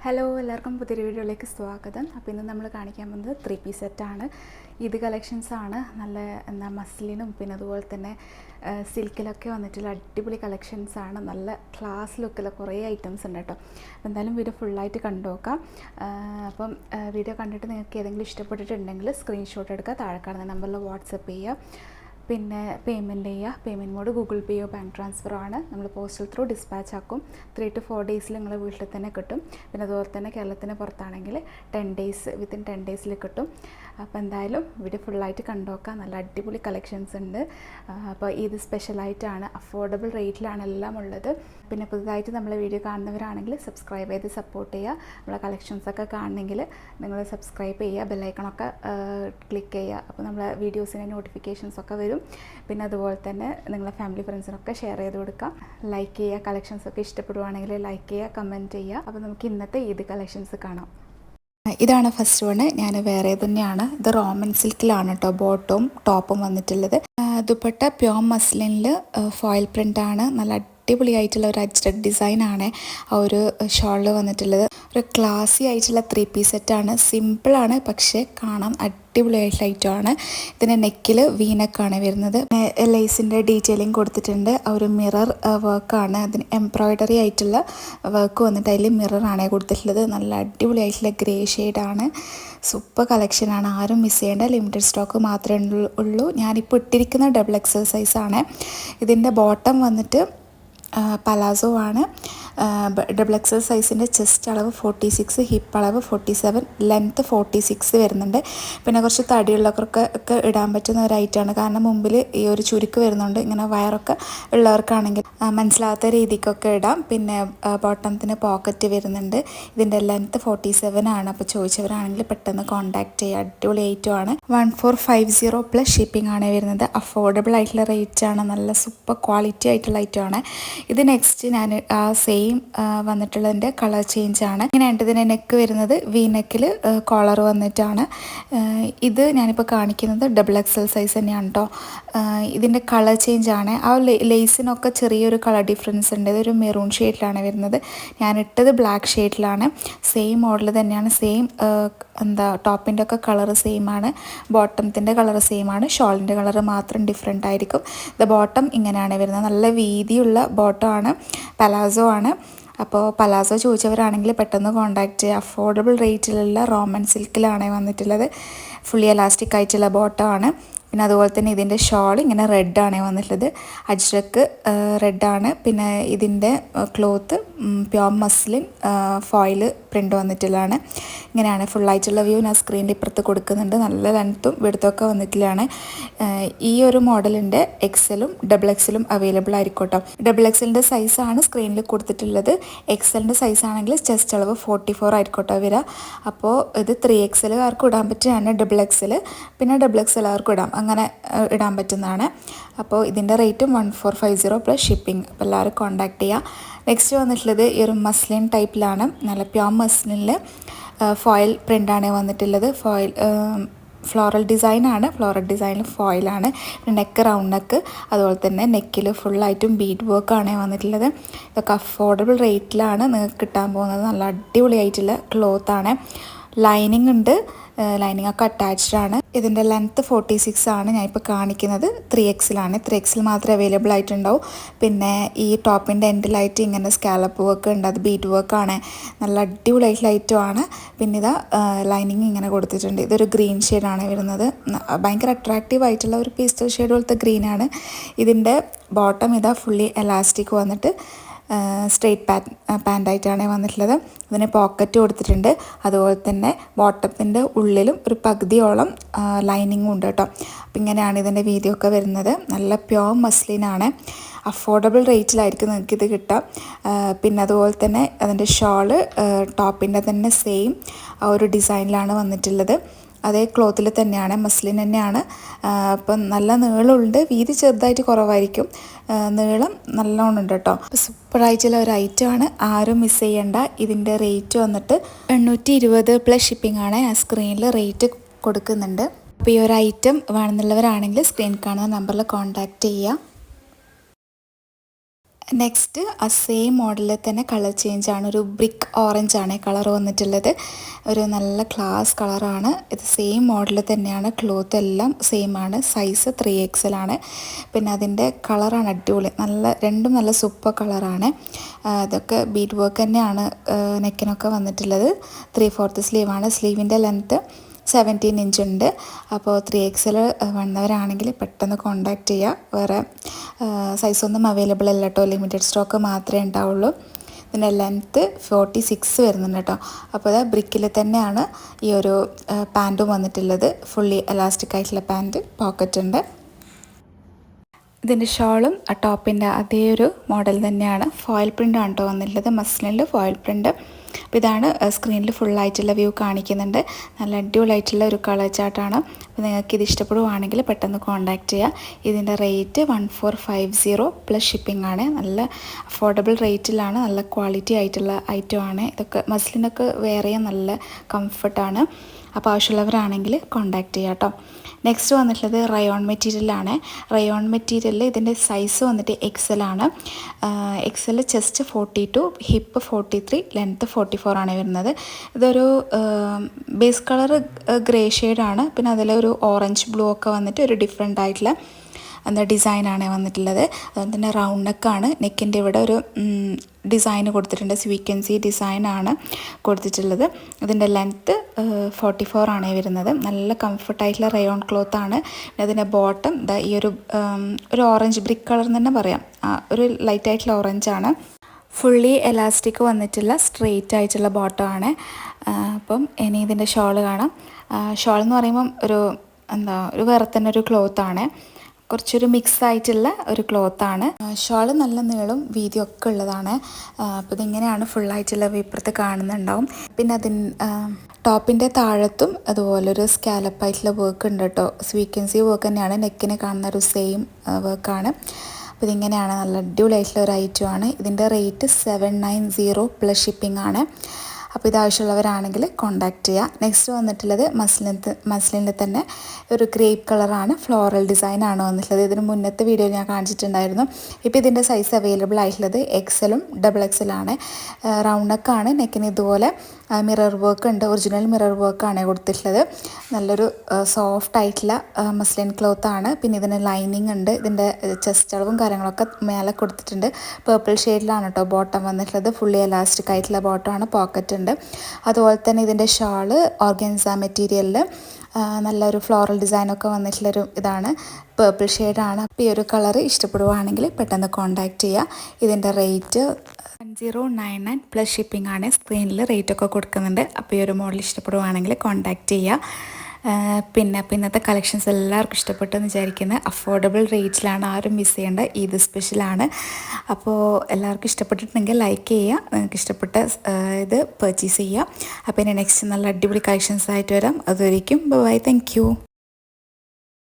Hello, എല്ലാവർക്കും പുതിയൊരു വീഡിയോയിലേക്ക് സ്വാഗതം. അപ്പോൾ ഇന്ന് നമ്മൾ കാണിക്കാൻ പോകുന്നത് 3 പീസ് സെറ്റാണ്. ഇത് കളക്ഷൻസാണ്. നല്ല മസ്ലിനും പിന്നെ അതുപോലെ തന്നെ സിൽക്കിലൊക്കെ വന്നിട്ടുള്ള അടിപൊളി കളക്ഷൻസാണ്. നല്ല ക്ലാസ് ലുക്കിൽ കുറേ ഐറ്റംസ് ഉണ്ട് കേട്ടോ. അപ്പോൾ എന്തായാലും വീഡിയോ ഫുള്ളായിട്ട് കണ്ടു നോക്കാം. അപ്പം വീഡിയോ കണ്ടിട്ട് നിങ്ങൾക്ക് ഏതെങ്കിലും ഇഷ്ടപ്പെട്ടിട്ടുണ്ടെങ്കിൽ സ്ക്രീൻഷോട്ട് എടുക്കുക, താഴെ കാണുന്ന നമ്പറിൽ വാട്സപ്പ് ചെയ്യുക. പിന്നെ പേയ്മെൻറ്റ് ചെയ്യുക. പേയ്മെൻറ്റ് മോഡ് ഗൂഗിൾ പേയോ ബാങ്ക് ട്രാൻസ്ഫറോ ആണ്. നമ്മൾ പോസ്റ്റൽ ത്രൂ ഡിസ്പാച്ച് ആക്കും. 3 to 4 ഡേയ്സിൽ നിങ്ങളെ വീട്ടിൽ തന്നെ കിട്ടും. പിന്നെ അതുപോലെ തന്നെ കേരളത്തിന് പുറത്താണെങ്കിൽ 10 ഡേയ്സ് വിത്തിൻ 10 ഡേയ്സിൽ കിട്ടും. അപ്പോൾ എന്തായാലും വീഡിയോ ഫുള്ളായിട്ട് കണ്ടുനോക്കാം. നല്ല അടിപൊളി കളക്ഷൻസ് ഉണ്ട്. അപ്പോൾ ഇത് സ്പെഷ്യലായിട്ടാണ്, അഫോർഡബിൾ റേറ്റിലാണ് എല്ലാം ഉള്ളത്. പിന്നെ പുതുതായിട്ട് നമ്മളെ വീഡിയോ കാണുന്നവരാണെങ്കിൽ സബ്സ്ക്രൈബ് ചെയ്ത് സപ്പോർട്ട് ചെയ്യുക. നമ്മളെ കളക്ഷൻസൊക്കെ കാണണമെങ്കിൽ നിങ്ങൾ സബ്സ്ക്രൈബ് ചെയ്യുക, ബെല്ലൈക്കണൊക്കെ ക്ലിക്ക് ചെയ്യുക. അപ്പോൾ നമ്മളെ വീഡിയോസിൻ്റെ നോട്ടിഫിക്കേഷൻസൊക്കെ വരും. പിന്നെ അതുപോലെ തന്നെ നിങ്ങളെ ഫാമിലി ഫ്രണ്ട്സിനൊക്കെ ഷെയർ ചെയ്ത് കൊടുക്കുക, ലൈക്ക് ചെയ്യുക. കളക്ഷൻസൊക്കെ ഇഷ്ടപ്പെടുവാണെങ്കിൽ ലൈക്ക് ചെയ്യുക, കമൻറ്റ് ചെയ്യുക. അപ്പോൾ നമുക്ക് ഇന്നത്തെ ഈദ് കളക്ഷൻസ് കാണാം. ഇതാണ് ഫസ്റ്റ് വണ്. ഞാൻ വേറെ തന്നെയാണ്. ഇത് റോമൻ സിൽക്കിലാണ് കേട്ടോ ബോട്ടവും ടോപ്പും വന്നിട്ടുള്ളത്. ദുപ്പട്ട പ്യോർ മസ്ലിനിൽ ഫോയിൽ പ്രിൻ്റാണ്. നല്ല അടിപൊളിയായിട്ടുള്ള ഒരു അജ്രക് ഡിസൈനാണ് ആ ഒരു ഷോളിൽ വന്നിട്ടുള്ളത്. ഒരു ക്ലാസി ആയിട്ടുള്ള 3 പീസ് സെറ്റാണ്. സിമ്പിളാണ്, പക്ഷേ കാണാൻ അടിപൊളിയായിട്ടുള്ള ഐറ്റമാണ്. ഇതിൻ്റെ നെക്കിൽ വീനക്കാണ് വരുന്നത്. ലേസിൻ്റെ ഡീറ്റെയിലിംഗ് കൊടുത്തിട്ടുണ്ട്. ആ ഒരു മിറർ വർക്കാണ്, അതിന് എംബ്രോയ്ഡറി ആയിട്ടുള്ള വർക്ക് വന്നിട്ട് അതിൽ മിററാണ് കൊടുത്തിട്ടുള്ളത്. നല്ല അടിപൊളിയായിട്ടുള്ള ഗ്രേ ഷെയ്ഡാണ്. സൂപ്പർ കളക്ഷനാണ്. ആരും മിസ് ചെയ്യേണ്ട. ലിമിറ്റഡ് സ്റ്റോക്ക് മാത്രമേ ഉള്ളൂ. ഞാനിപ്പോൾ ഇട്ടിരിക്കുന്ന XXL സൈസാണ്. ഇതിൻ്റെ ബോട്ടം വന്നിട്ട് പലാസോ ആണ്. XXL സൈസിൻ്റെ ചെസ്റ്റ് അളവ് 46, ഹിപ്പ് അളവ് 47, ലെങ്ത്ത് 46 വരുന്നുണ്ട്. പിന്നെ കുറച്ച് തടിയുള്ളവർക്കൊക്കെ ഇടാൻ പറ്റുന്ന ഒരു ഐറ്റമാണ്. കാരണം മുമ്പിൽ ഈ ഒരു ചുരുക്ക് വരുന്നുണ്ട്. ഇങ്ങനെ വയറൊക്കെ ഉള്ളവർക്കാണെങ്കിൽ മനസ്സിലാത്ത രീതിക്കൊക്കെ ഇടാം. പിന്നെ ബോട്ടത്തിന് പോക്കറ്റ് വരുന്നുണ്ട്. ഇതിൻ്റെ ലെങ്ത്ത് 47 ആണ്. അപ്പോൾ ചോദിച്ചവരാണെങ്കിൽ പെട്ടെന്ന് കോൺടാക്റ്റ് ചെയ്യുക. അടിപൊളി ഐറ്റമാണ്. 1450 പ്ലസ് ഷിപ്പിംഗ് ആണ് വരുന്നത്. അഫോർഡബിൾ ആയിട്ടുള്ള റേറ്റ് ആണ്. നല്ല സൂപ്പർ ക്വാളിറ്റി ആയിട്ടുള്ള ഐറ്റമാണ്. ഇത് നെക്സ്റ്റ് ഞാൻ ആ സെയിം വന്നിട്ടുള്ളതിൻ്റെ കളർ ചേഞ്ച് ആണ്. ഇങ്ങനെയാണ് ഇതിൻ്റെ നെക്ക് വരുന്നത്. വി നെക്കിൽ കോളർ വന്നിട്ടാണ്. ഇത് ഞാനിപ്പോൾ കാണിക്കുന്നത് XXL സൈസ് തന്നെയാണ് കേട്ടോ. ഇതിൻ്റെ കളർ ചേഞ്ച് ആണ്. ആ ലേസിനൊക്കെ ചെറിയൊരു കളർ ഡിഫറൻസ് ഉണ്ട്. ഇതൊരു മെറൂൺ ഷെയ്ഡിലാണ് വരുന്നത്. ഞാനിട്ടത് ബ്ലാക്ക് ഷെയ്ഡിലാണ്. സെയിം മോഡൽ തന്നെയാണ്. സെയിം ടോപ്പിൻ്റെ ഒക്കെ കളർ സെയിം ആണ്. ബോട്ടത്തിൻ്റെ കളർ സെയിം ആണ്. ഷോളിൻ്റെ കളർ മാത്രം ഡിഫറെൻ്റ് ആയിരിക്കും. ഇത് ബോട്ടം ഇങ്ങനെയാണ് വരുന്നത്. നല്ല വീതിയുള്ള ബോട്ടം ആണ്. പലാസോ ആണ്. അപ്പോൾ പലാസോ ചോദിച്ചവരാണെങ്കിൽ പെട്ടെന്ന് കോൺടാക്റ്റ് ചെയ്യുക. അഫോർഡബിൾ റേറ്റിലുള്ള റോമൻ സിൽക്കിലാണ് വന്നിട്ടുള്ളത്. ഫുള്ളി എലാസ്റ്റിക് ആയിട്ടുള്ള ബോട്ടം ആണ്. പിന്നെ അതുപോലെ തന്നെ ഇതിൻ്റെ ഷോൾ ഇങ്ങനെ റെഡാണ് വന്നിട്ടുള്ളത്. അജ്രക്ക് റെഡാണ്. പിന്നെ ഇതിൻ്റെ cloth pure muslin foil print വന്നിട്ടുള്ളതാണ്. ഇങ്ങനെയാണ് ഫുള്ളായിട്ടുള്ള വ്യൂ. ഞാൻ സ്ക്രീനിൽ ഇപ്പുറത്ത് കൊടുക്കുന്നുണ്ട്. നല്ല ലെങ്ത്തും വെടുത്തൊക്കെ വന്നിട്ടുള്ളതാണ്. ഈ ഒരു മോഡലിൻ്റെ XLും XXLും അവൈലബിൾ ആയിരിക്കും. XXLിൻ്റെ സൈസാണ് സ്ക്രീനിൽ കൊടുത്തിട്ടുള്ളത്. XLിൻ്റെ സൈസാണെങ്കിൽ ചെസ്റ്റ് അളവ് 44 ആയിരിക്കും വരിക. അപ്പോൾ ഇത് 3XLകാർക്കും ഇടാൻ പറ്റുകയാണ്. XXL പിന്നെ XXLകാർക്കും ഇടാം. അങ്ങനെ ഇടാൻ പറ്റുന്നതാണ്. അപ്പോൾ ഇതിൻ്റെ റേറ്റും 1450 പ്ലസ് ഷിപ്പിംഗ്. അപ്പോൾ എല്ലാവരും കോൺടാക്ട് ചെയ്യുക. നെക്സ്റ്റ് വന്നിട്ടുള്ളത് ഈ ഒരു മസ്ലിൻ ടൈപ്പിലാണ്. നല്ല പ്യോർ മസ്ലിനിൽ ഫോയിൽ പ്രിൻ്റാണ് വന്നിട്ടുള്ളത്. ഫ്ലോറൽ ഡിസൈനാണ്. ഫ്ലോറൽ ഡിസൈനിൽ ഫോയിലാണ്. പിന്നെ നെക്ക് റൗണ്ട് നെക്ക്. അതുപോലെ തന്നെ നെക്കിൽ ഫുള്ളായിട്ടും ബീഡ് വർക്കാണ് വന്നിട്ടുള്ളത്. ഇതൊക്കെ അഫോർഡബിൾ റേറ്റിലാണ് നിങ്ങൾക്ക് കിട്ടാൻ പോകുന്നത്. നല്ല അടിപൊളിയായിട്ടുള്ള ക്ലോത്താണ്. ലൈനിങ് ഉണ്ട്. ലൈനിങ് ഒക്കെ അറ്റാച്ച്ഡ് ആണ്. ഇതിൻ്റെ ലെങ്ത്ത് 46 ആണ്. ഞാനിപ്പോൾ കാണിക്കുന്നത് 3XLാണ്. 3XL മാത്രമേ അവൈലബിൾ ആയിട്ടുണ്ടാവും. പിന്നെ ഈ ടോപ്പിൻ്റെ എൻഡിലായിട്ട് ഇങ്ങനെ സ്കാലപ്പ് വർക്ക് ഉണ്ട്. അത് ബീറ്റ് വർക്കാണ്. നല്ല അടിപൊളിയായിട്ടുള്ള ഐറ്റമാണ്. പിന്നെ ഇതാ ലൈനിങ് ഇങ്ങനെ കൊടുത്തിട്ടുണ്ട്. ഇതൊരു ഗ്രീൻ ഷെയ്ഡാണ് വരുന്നത്. ഭയങ്കര അട്രാക്റ്റീവ് ആയിട്ടുള്ള ഒരു പേസ്റ്റൽ ഷെയ്ഡ് പോലത്തെ ഗ്രീനാണ്. ഇതിൻ്റെ ബോട്ടം ഇതാ ഫുള്ളി എലാസ്റ്റിക് വന്നിട്ട് സ്ട്രെയിറ്റ് പാൻ്റായിട്ടാണ് വന്നിട്ടുള്ളത്. ഇതിന് പോക്കറ്റ് കൊടുത്തിട്ടുണ്ട്. അതുപോലെ തന്നെ ബോട്ടത്തിൻ്റെ ഉള്ളിലും ഒരു പകുതിയോളം ലൈനിങ്ങും ഉണ്ട് കേട്ടോ. അപ്പം ഇങ്ങനെയാണ് ഇതിൻ്റെ വീതിയൊക്കെ വരുന്നത്. നല്ല പ്യോർ മസ്ലിനാണ്. അഫോർഡബിൾ റേറ്റിലായിരിക്കും നിങ്ങൾക്കിത് കിട്ടുക. പിന്നെ അതുപോലെ തന്നെ അതിൻ്റെ ഷോള് ടോപ്പിൻ്റെ തന്നെ സെയിം ആ ഒരു ഡിസൈനിലാണ് വന്നിട്ടുള്ളത്. അതേ ക്ലോത്തിൽ തന്നെയാണ്, മസ്ലിൻ തന്നെയാണ്. അപ്പം നല്ല നീളമുണ്ട്. വീതി ചെറുതായിട്ട് കുറവായിരിക്കും. നീളം നല്ലോണം ഉണ്ട് കേട്ടോ. അപ്പോൾ സൂപ്പറായിട്ടുള്ള ഒരു ഐറ്റമാണ്. ആരും മിസ് ചെയ്യണ്ട. ഇതിൻ്റെ റേറ്റ് വന്നിട്ട് 820 പ്ലസ് ഷിപ്പിംഗ് ആണ്. ഞാൻ സ്ക്രീനിൽ റേറ്റ് കൊടുക്കുന്നുണ്ട്. അപ്പോൾ ഈ ഒരു ഐറ്റം വേണമെന്നുള്ളവരാണെങ്കിൽ സ്ക്രീൻ കാണുന്ന നമ്പറിൽ കോൺടാക്റ്റ് ചെയ്യുക. നെക്സ്റ്റ് ആ സെയിം മോഡലിൽ തന്നെ കളർ ചേഞ്ച് ആണ്. ഒരു ബ്രിക്ക് ഓറഞ്ച് ആണ് കളർ വന്നിട്ടുള്ളത്. ഒരു നല്ല ക്ലാസ് കളറാണ് ഇത്. സെയിം മോഡലിൽ തന്നെയാണ്. ക്ലോത്ത് എല്ലാം സെയിം ആണ്. സൈസ് 3XL ആണ്. പിന്നെ അതിൻ്റെ കളറാണ് അടിപൊളി. രണ്ടും നല്ല സൂപ്പർ കളറാണ്. ഇതൊക്കെ ബീഡ് വർക്ക് തന്നെയാണ് നെക്കിനൊക്കെ വന്നിട്ടുള്ളത്. 3/4 സ്ലീവാണ്. സ്ലീവിൻ്റെ ലെങ്ത്ത് 17 ഇഞ്ച് ഉണ്ട്. അപ്പോൾ 3XL വന്നവരാണെങ്കിൽ പെട്ടെന്ന് കോൺടാക്റ്റ് ചെയ്യുക. വേറെ സൈസൊന്നും അവൈലബിൾ അല്ല കേട്ടോ. ലിമിറ്റഡ് സ്റ്റോക്ക് മാത്രമേ ഉണ്ടാവുള്ളൂ. ഇതിൻ്റെ ലെങ്ത്ത് 46 വരുന്നുണ്ട് കേട്ടോ. അപ്പോൾ അത് ബ്രിക്കിൽ തന്നെയാണ് ഈ ഒരു പാൻറ്റും വന്നിട്ടുള്ളത്. ഫുള്ളി എലാസ്റ്റിക് ആയിട്ടുള്ള പാൻറ്റ്, പോക്കറ്റ് ഉണ്ട്. ഇതിൻ്റെ ഷോളും ആ ടോപ്പിൻ്റെ അതേ ഒരു മോഡൽ തന്നെയാണ്. ഫോയിൽ പ്രിൻ്റാണ് കേട്ടോ വന്നിട്ടുള്ളത്. മസ്ലിനിൽ ഫോയിൽ പ്രിൻ്റ്. അപ്പോൾ ഇതാണ് സ്ക്രീനിൽ ഫുള്ളായിട്ടുള്ള വ്യൂ കാണിക്കുന്നുണ്ട്. നല്ല അടിപൊളിയായിട്ടുള്ള ഒരു കളർ ചാർട്ടാണ്. അപ്പോൾ നിങ്ങൾക്ക് ഇത് ഇഷ്ടപ്പെടുവാണെങ്കിൽ പെട്ടെന്ന് കോൺടാക്റ്റ് ചെയ്യുക. ഇതിൻ്റെ റേറ്റ് 1450 പ്ലസ് ഷിപ്പിംഗ് ആണ്. നല്ല അഫോർഡബിൾ റേറ്റിലാണ്. നല്ല ക്വാളിറ്റി ആയിട്ടുള്ള ഐറ്റം ആണ്. ഇതൊക്കെ മസ്ലിനൊക്കെ വേറെയും നല്ല കംഫർട്ടാണ്. അപ്പോൾ ആവശ്യമുള്ളവരാണെങ്കിൽ കോൺടാക്റ്റ് ചെയ്യാം കേട്ടോ. നെക്സ്റ്റ് വന്നിട്ടുള്ളത് റയോൺ മെറ്റീരിയലാണ്. റയോൺ മെറ്റീരിയലിൽ ഇതിൻ്റെ സൈസ് വന്നിട്ട് XL ആണ്. XL ചെസ്റ്റ് 42, ഹിപ്പ് 43, ലെങ്ത്ത് 44 ആണ് വരുന്നത്. ഇതൊരു ബേസ് കളർ ഗ്രേ ഷെയ്ഡാണ്. പിന്നെ അതിലൊരു ഓറഞ്ച് ബ്ലൂ ഒക്കെ വന്നിട്ട് ഒരു ഡിഫറെൻ്റ് ആയിട്ടുള്ള ഡിസൈനാണ് വന്നിട്ടുള്ളത്. അതുപോലെ തന്നെ റൗണ്ട് നെക്കാണ്. നെക്കിൻ്റെ ഇവിടെ ഒരു ഡിസൈൻ കൊടുത്തിട്ടുണ്ട്. സ്വീക്കൻസി ഡിസൈനാണ് കൊടുത്തിട്ടുള്ളത്. ഇതിൻ്റെ ലെങ്ത്ത് 44 ആണ് വരുന്നത്. നല്ല കംഫർട്ടായിട്ടുള്ള റയോൺ ക്ലോത്താണ്. അതിൻ്റെ ബോട്ടം ഈ ഒരു ഓറഞ്ച് ബ്രിക്ക് കളർ എന്ന് തന്നെ പറയാം. ഒരു ലൈറ്റായിട്ടുള്ള ഓറഞ്ചാണ്. ഫുള്ളി എലാസ്റ്റിക് വന്നിട്ടുള്ള സ്ട്രെയിറ്റ് ആയിട്ടുള്ള ബോട്ടമാണ്. അപ്പം ഇനി ഇതിൻ്റെ ഷോള് കാണാം. ഷോൾ എന്ന് പറയുമ്പം ഒരു വേറെ തന്നെ ഒരു ക്ലോത്താണ്. കുറച്ചൊരു മിക്സ് ആയിട്ടുള്ള ഒരു ക്ലോത്താണ്. ഷോള് നല്ല നീളം വീതിയൊക്കെ ഉള്ളതാണ്. അപ്പോൾ ഇതിങ്ങനെയാണ് ഫുള്ളായിട്ടുള്ള ഇപ്പുറത്ത് കാണുന്നുണ്ടാവും. പിന്നെ ടോപ്പിൻ്റെ താഴത്തും അതുപോലൊരു സ്കാലപ്പായിട്ടുള്ള വർക്ക് ഉണ്ട് കേട്ടോ. സ്വീക്കൻസി വർക്ക് തന്നെയാണ്. നെക്കിന് കാണുന്ന ഒരു സെയിം വർക്കാണ്. അപ്പോൾ ഇതിങ്ങനെയാണ്. നല്ല അടിപൊളിയായിട്ടുള്ള ഒരു ഐറ്റമാണ്. ഇതിൻ്റെ റേറ്റ് 790 പ്ലസ് ഷിപ്പിംഗ് ആണ്. അപ്പോൾ ഇതാവശ്യമുള്ളവരാണെങ്കിൽ കോൺടാക്റ്റ് ചെയ്യുക. നെക്സ്റ്റ് വന്നിട്ടുള്ളത് മസ്ലിനിൽ തന്നെ ഒരു ഗ്രേപ്പ് കളറാണ്. ഫ്ലോറൽ ഡിസൈനാണ് വന്നിട്ടുള്ളത്. ഇതിന് മുന്നത്തെ വീഡിയോയിൽ ഞാൻ കാണിച്ചിട്ടുണ്ടായിരുന്നു. ഇപ്പോൾ ഇതിൻ്റെ സൈസ് അവൈലബിൾ ആയിട്ടുള്ളത് XLഉം XXL ആണ്. റൗണ്ട് നെക്കാണ്. നെക്കിന് ഇതുപോലെ മിറർ വർക്ക് ഉണ്ട്. ഒറിജിനൽ മിറർ വർക്കാണ് കൊടുത്തിട്ടുള്ളത്. നല്ലൊരു സോഫ്റ്റ് ആയിട്ടുള്ള മസ്ലിൻ ക്ലോത്താണ്. പിന്നെ ഇതിന് ലൈനിങ് ഉണ്ട്. ഇതിൻ്റെ ചെസ്റ്റ് അളവും കാര്യങ്ങളൊക്കെ മേലെ കൊടുത്തിട്ടുണ്ട്. പേർപ്പിൾ ഷെയ്ഡിലാണ് കേട്ടോ ബോട്ടം വന്നിട്ടുള്ളത്. ഫുള്ളി എലാസ്റ്റിക് ആയിട്ടുള്ള ബോട്ടമാണ്. പോക്കറ്റ് ഉണ്ട്. അതുപോലെ തന്നെ ഇതിൻ്റെ ഷാള് ഓർഗൻസ മെറ്റീരിയലിൽ നല്ലൊരു ഫ്ലോറൽ ഡിസൈനൊക്കെ വന്നിട്ടുള്ളൊരു ഇതാണ്. പേർപ്പിൾ ഷെയ്ഡാണ്. അപ്പോൾ ഈ ഒരു കളർ ഇഷ്ടപ്പെടുവാണെങ്കിൽ പെട്ടെന്ന് കോൺടാക്റ്റ് ചെയ്യുക. ഇതിൻ്റെ റേറ്റ് 1099 പ്ലസ് ഷിപ്പിംഗ് ആണ്. സ്ക്രീനിൽ റേറ്റൊക്കെ കൊടുക്കുന്നുണ്ട്. അപ്പോൾ ഈ ഒരു മോഡൽ ഇഷ്ടപ്പെടുവാണെങ്കിൽ കോൺടാക്റ്റ് ചെയ്യുക. പിന്നെ ഇന്നത്തെ കളക്ഷൻസ് എല്ലാവർക്കും ഇഷ്ടപ്പെട്ടെന്ന് വിചാരിക്കുന്നത്. അഫോർഡബിൾ റേറ്റിലാണ്. ആരും മിസ് ചെയ്യേണ്ട. ഈദ് സ്പെഷ്യലാണ്. അപ്പോൾ എല്ലാവർക്കും ഇഷ്ടപ്പെട്ടിട്ടുണ്ടെങ്കിൽ ലൈക്ക് ചെയ്യുക. നിങ്ങൾക്ക് ഇഷ്ടപ്പെട്ട ഇത് പർച്ചേസ് ചെയ്യുക. അപ്പോൾ ഇനി നെക്സ്റ്റ് നല്ല അടിപൊളി കളക്ഷൻസ് ആയിട്ട് വരാം. അതുവരേക്കും ബൈ. Thank you.